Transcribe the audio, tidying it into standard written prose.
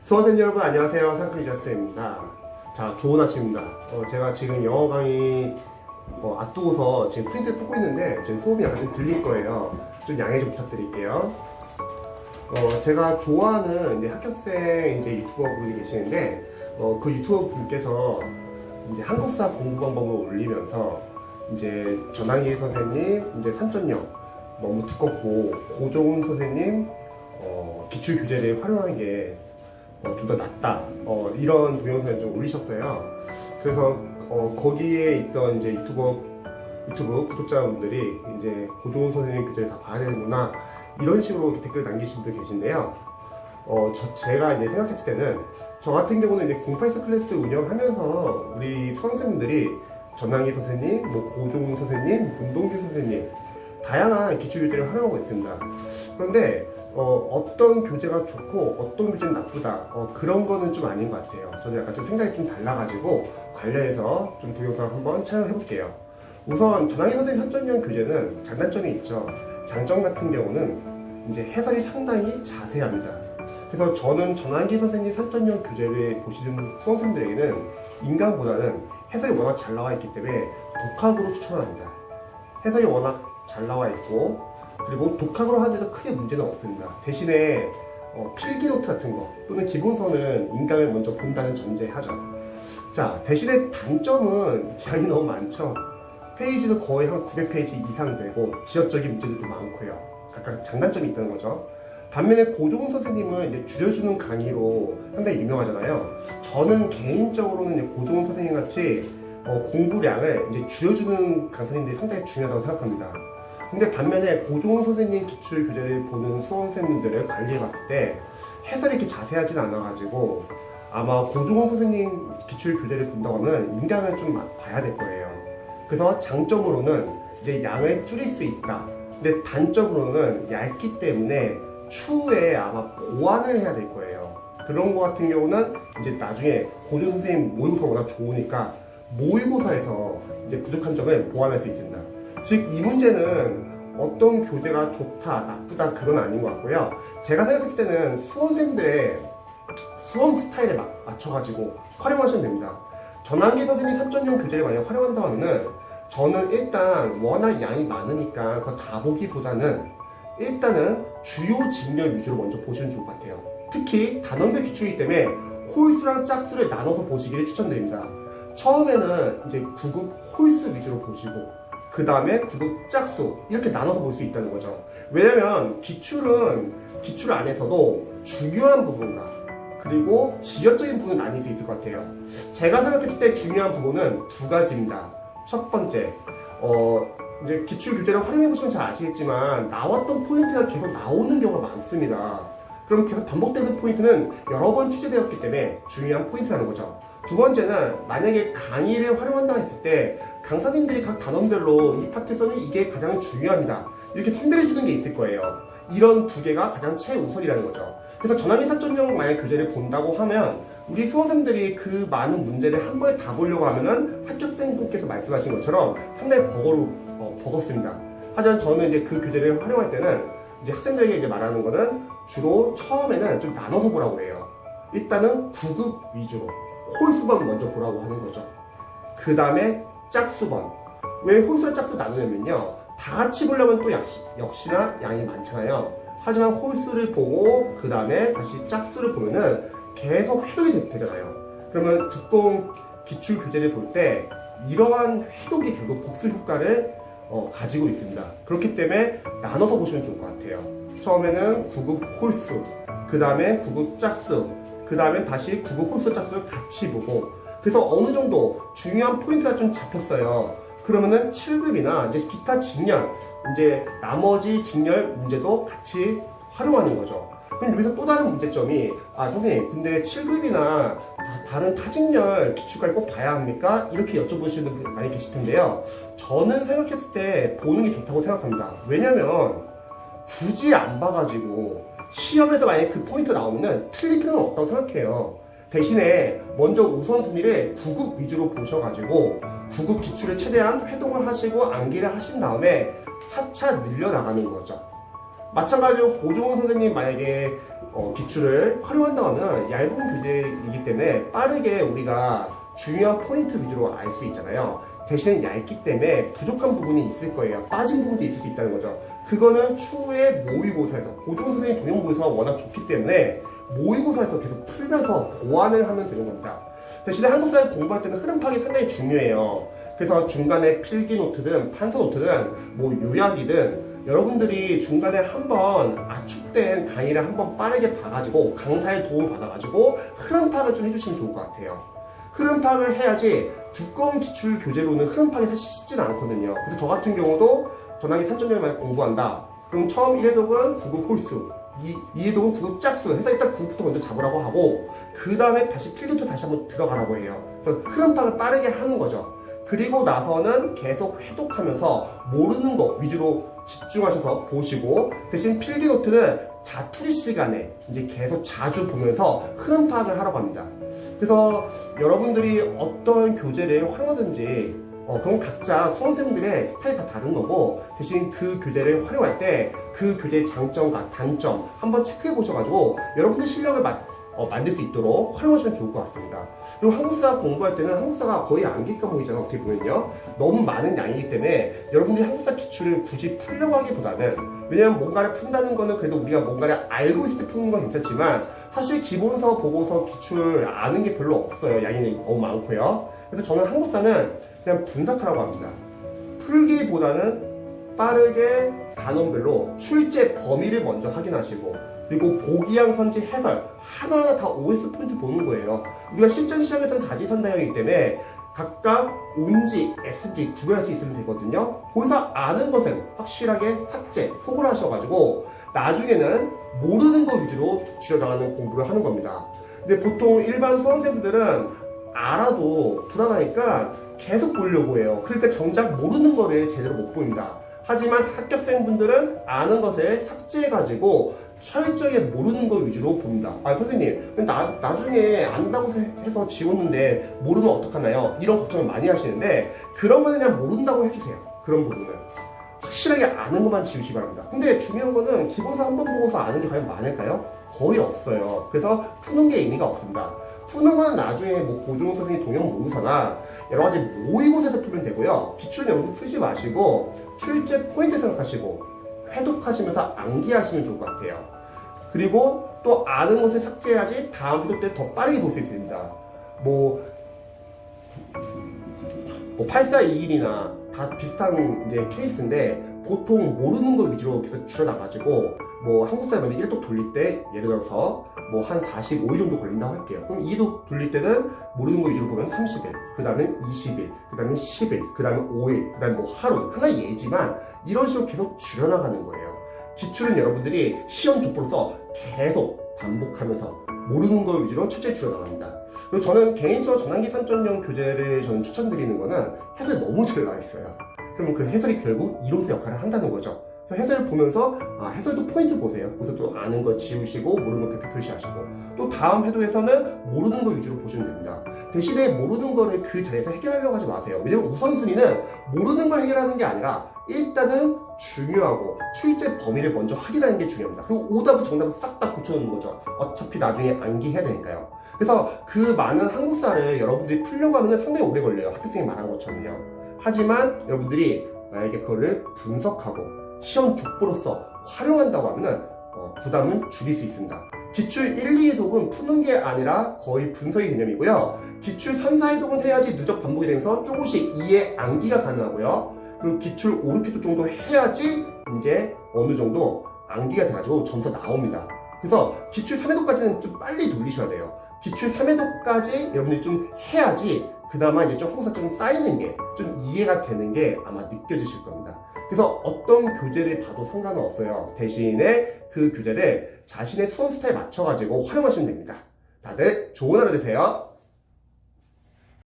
수험생 여러분 안녕하세요. 상클리저스입니다. 자, 좋은 아침입니다. 제가 지금 영어 강의 앞두고서 지금 프린트를 뽑고 있는데 지금 수업이 약간 좀 들릴 거예요. 좀 양해 좀 부탁드릴게요. 제가 좋아하는 이제 학교생 이제 유튜버 분이 계시는데 그 유튜버 분께서 이제 한국사 공부 방법을 올리면서 이제 전학희 선생님 이제 산전형 너무 두껍고 고종훈 선생님 기출 교재를 활용하는 게 좀 더 낫다 이런 동영상을 좀 올리셨어요. 그래서 거기에 있던 이제 유튜브 구독자분들이 이제 고종훈 선생님 교재를 다 봐야 되는구나 이런 식으로 댓글 남기신 분들 계신데요. 제가 이제 생각했을 때는 저 같은 경우는 이제 08스 클래스 운영하면서 우리 수강생분들이 전학희 선생님, 뭐 고종훈 선생님, 문동규 선생님 다양한 기출 교재를 활용하고 있습니다. 그런데 어떤 교재가 좋고 어떤 교재는 나쁘다 그런 거는 좀 아닌 것 같아요. 저는 약간 좀 생각이 좀 달라가지고 관련해서 좀 동영상 한번 촬영해 볼게요. 우선 전학희 선생님 산전형 교재는 장단점이 있죠. 장점 같은 경우는 이제 해설이 상당히 자세합니다. 그래서 저는 전학희 선생님 산전형 교재를 보시는 수험생들에게는 인강보다는 해설이 워낙 잘 나와 있기 때문에 독학으로 추천합니다. 해설이 워낙 잘 나와 있고 그리고 독학으로 하는데도 크게 문제는 없습니다. 대신에 필기노트 같은 거 또는 기본서는 인강을 먼저 본다는 전제하죠. 자, 대신에 단점은 제한이 너무 많죠. 페이지도 거의 한 900페이지 이상 되고 지적적인 문제들도 많고요. 각각 장단점이 있다는 거죠. 반면에 고종훈 선생님은 이제 줄여주는 강의로 상당히 유명하잖아요. 저는 개인적으로는 이제 고종훈 선생님 같이 공부량을 이제 줄여주는 강사님들이 상당히 중요하다고 생각합니다. 근데 반면에 고종훈 선생님 기출 교재를 보는 수험생분들을 관리해봤을 때 해설이 이렇게 자세하진 않아가지고 아마 고종훈 선생님 기출 교재를 본다고 하면 인강을 좀 봐야 될 거예요. 그래서 장점으로는 이제 양을 줄일 수 있다. 근데 단점으로는 얇기 때문에 추후에 아마 보완을 해야 될 거예요. 그런 거 같은 경우는 이제 나중에 고종훈 선생님 모의고사 워낙 좋으니까 모의고사에서 이제 부족한 점을 보완할 수 있습니다. 즉, 이 문제는 어떤 교재가 좋다, 나쁘다 그건 아닌 것 같고요. 제가 생각했을 때는 수험생들의 수험 스타일에 맞춰가지고 활용하시면 됩니다. 전학희 선생님 산전형 교재를 만약 활용한다고 하면은 저는 일단 워낙 양이 많으니까 그거 다 보기보다는 일단은 주요 직렬 위주로 먼저 보시면 좋을 것 같아요. 특히 단원별 기출이기 때문에 홀수랑 짝수를 나눠서 보시기를 추천드립니다. 처음에는 이제 9급 홀수 위주로 보시고 그 다음에 9급 짝수 이렇게 나눠서 볼 수 있다는 거죠. 왜냐면 기출 안에서도 중요한 부분과 그리고 지역적인 부분은 나뉠 수 있을 것 같아요. 제가 생각했을 때 중요한 부분은 두 가지입니다. 첫 번째, 이제 기출 교재를 활용해 보시면 잘 아시겠지만 나왔던 포인트가 계속 나오는 경우가 많습니다. 그럼 계속 반복되는 포인트는 여러 번 취재되었기 때문에 중요한 포인트라는 거죠. 두 번째는 만약에 강의를 활용한다 했을 때 강사님들이 각 단원별로 이 파트에서는 이게 가장 중요합니다. 이렇게 선별해 주는 게 있을 거예요. 이런 두 개가 가장 최우선이라는 거죠. 그래서 전학희 산전형 만약 교재를 본다고 하면 우리 수험생들이 그 많은 문제를 한 번에 다 보려고 하면은 학교생분께서 말씀하신 것처럼 상당히 버겁습니다. 하지만 저는 이제 그 교재를 활용할 때는 이제 학생들에게 이제 말하는 거는 주로 처음에는 좀 나눠서 보라고 해요. 일단은 9급 위주로 홀수번 먼저 보라고 하는 거죠. 그 다음에 짝수번. 왜 홀수와 짝수 나누냐면요, 다 같이 보려면 또 역시나 양이 많잖아요. 하지만 홀수를 보고 그 다음에 다시 짝수를 보면은 계속 회독이 되잖아요. 그러면 두꺼운 기출 교재를 볼 때 이러한 회독이 결국 복습 효과를 가지고 있습니다. 그렇기 때문에 나눠서 보시면 좋을 것 같아요. 처음에는 9급 홀수, 그 다음에 9급 짝수, 그 다음에 다시 9급 홀수 짝수를 같이 보고, 그래서 어느 정도 중요한 포인트가 좀 잡혔어요. 그러면은 7급이나 이제 기타 직렬, 이제 나머지 직렬 문제도 같이 활용하는 거죠. 그럼 여기서 또 다른 문제점이, 선생님, 근데 7급이나 다른 타직렬 기출까지 꼭 봐야 합니까? 이렇게 여쭤보시는 분 많이 계실 텐데요. 저는 생각했을 때 보는 게 좋다고 생각합니다. 왜냐면 굳이 안 봐가지고 시험에서 만약에 그 포인트 나오면 틀릴 필요는 없다고 생각해요. 대신에 먼저 우선순위를 9급 위주로 보셔가지고 9급 기출을 최대한 회동을 하시고 암기를 하신 다음에 차차 늘려나가는 거죠. 마찬가지로 고종훈 선생님 만약에 기출을 활용한다고 하면 얇은 교재이기 때문에 빠르게 우리가 중요한 포인트 위주로 알 수 있잖아요. 대신 얇기 때문에 부족한 부분이 있을 거예요. 빠진 부분도 있을 수 있다는 거죠. 그거는 추후에 모의고사에서, 고등선생님 동영모의고사가 워낙 좋기 때문에 모의고사에서 계속 풀면서 보완을 하면 되는 겁니다. 대신에 한국사를 공부할 때는 흐름 파악이 상당히 중요해요. 그래서 중간에 필기 노트든 판서 노트든 뭐 요약이든 여러분들이 중간에 한번 압축된 강의를 한번 빠르게 봐가지고 강사의 도움을 받아가지고 흐름 파악을 좀 해주시면 좋을 것 같아요. 흐름 파악을 해야지 두꺼운 기출 교재로는 흐름 파악이 사실 쉽지는 않거든요. 그래서 저 같은 경우도 전학이 3.0을 만약 공부한다. 그럼 처음 1회독은 구급 홀수, 2회독은 구급 짝수 해서 일단 구급부터 먼저 잡으라고 하고 그 다음에 다시 필기부터 다시 한번 들어가라고 해요. 그래서 흐름 파악을 빠르게 하는 거죠. 그리고 나서는 계속 회독하면서 모르는 거 위주로 집중하셔서 보시고 대신 필기 노트는 자투리 시간에 이제 계속 자주 보면서 흐름 파악을 하라고 합니다. 그래서 여러분들이 어떤 교재를 활용하든지 그건 각자 수험생들의 스타일이 다 다른 거고 대신 그 교재를 활용할 때 그 교재의 장점과 단점 한번 체크해 보셔가지고 여러분들 실력을 만들 수 있도록 활용하시면 좋을 것 같습니다. 그리고 한국사 공부할 때는 한국사가 거의 암기 과목이잖아요. 어떻게 보면요. 너무 많은 양이기 때문에 여러분들이 한국사 기출을 굳이 풀려고 하기보다는 왜냐면 뭔가를 푼다는 거는 그래도 우리가 뭔가를 알고 있을 때 푸는 건 괜찮지만 사실 기본서, 보고서, 기출 아는 게 별로 없어요. 양이 너무 많고요. 그래서 저는 한국사는 그냥 분석하라고 합니다. 풀기보다는 빠르게 단원별로 출제 범위를 먼저 확인하시고 그리고 보기양, 선지, 해설 하나하나 다 OS 포인트 보는 거예요. 우리가 실전 시험에서는 사지선다형이기 때문에 각각 ONG, SG 구별할 수 있으면 되거든요. 거기서 아는 것은 확실하게 삭제, 소홀 하셔가지고 나중에는 모르는 거 위주로 줄여나가는 공부를 하는 겁니다. 근데 보통 일반 수험생들은 알아도 불안하니까 계속 보려고 해요. 그러니까 정작 모르는 거를 제대로 못 보입니다. 하지만 합격생분들은 아는 것을 삭제해가지고 철저하게 모르는 거 위주로 봅니다. 아 선생님 나중에 안다고 해서 지웠는데 모르면 어떡하나요? 이런 걱정을 많이 하시는데 그런 거는 그냥 모른다고 해주세요. 그런 부분은 확실하게 아는 것만 지우시기 바랍니다. 근데 중요한 거는 기본서 한 번 보고서 아는 게 과연 많을까요? 거의 없어요. 그래서 푸는 게 의미가 없습니다. 푸는 건 나중에 뭐 고종 선생님 동영 모의서나 여러 가지 모의고사에서 풀면 되고요. 기출 내용도 풀지 마시고 출제 포인트 생각하시고 회독하시면서 암기하시면 좋을 것 같아요. 그리고 또 아는 것을 삭제해야지 다음 회독 때 더 빠르게 볼 수 있습니다. 뭐 8421이나 다 비슷한 이제 케이스인데 보통 모르는 거 위주로 계속 줄여나가지고 뭐 한국사 만약 1독 돌릴 때 예를 들어서 뭐 한 45일 정도 걸린다고 할게요. 그럼 2독 돌릴 때는 모르는 거 위주로 보면 30일, 그 다음에 20일, 그 다음에 10일, 그 다음에 5일, 그 다음에 뭐 하루 하나의 예지만 이런 식으로 계속 줄여나가는 거예요. 기출은 여러분들이 시험 족보로서 계속 반복하면서 모르는 거 위주로 철저히 줄여나갑니다. 그리고 저는 개인적으로 전환기 3.0 교재를 저는 추천드리는 거는 해설이 너무 잘 나와 있어요. 그러면 그 해설이 결국 이론서 역할을 한다는 거죠. 그래서 해설을 보면서 해설도 포인트 보세요. 그래서 또 아는 거 지우시고 모르는 거 표표 표시하시고 또 다음 회도에서는 모르는 거 위주로 보시면 됩니다. 대신에 모르는 거를 그 자리에서 해결하려고 하지 마세요. 왜냐면 우선순위는 모르는 걸 해결하는 게 아니라 일단은 중요하고 출제 범위를 먼저 확인하는 게 중요합니다. 그리고 오답을 정답을 싹 다 고쳐놓는 거죠. 어차피 나중에 암기해야 되니까요. 그래서 그 많은 한국사를 여러분들이 풀려고 하면 상당히 오래 걸려요. 학교생이 말한 것처럼요. 하지만 여러분들이 만약에 그거를 분석하고 시험 족보로서 활용한다고 하면 부담은 줄일 수 있습니다. 기출 1, 2회독은 푸는 게 아니라 거의 분석의 개념이고요. 기출 3, 4회독은 해야지 누적 반복이 되면서 조금씩 이해 암기가 가능하고요. 그리고 기출 5, 6회독 정도 해야지 이제 어느 정도 암기가 돼가지고 점수가 나옵니다. 그래서 기출 3회독까지는 좀 빨리 돌리셔야 돼요. 기출 3회독까지 여러분들이 좀 해야지 그나마 이제 좀 한국사 좀 쌓이는 게 좀 이해가 되는 게 아마 느껴지실 겁니다. 그래서 어떤 교재를 봐도 상관은 없어요. 대신에 그 교재를 자신의 수업 스타일에 맞춰가지고 활용하시면 됩니다. 다들 좋은 하루 되세요.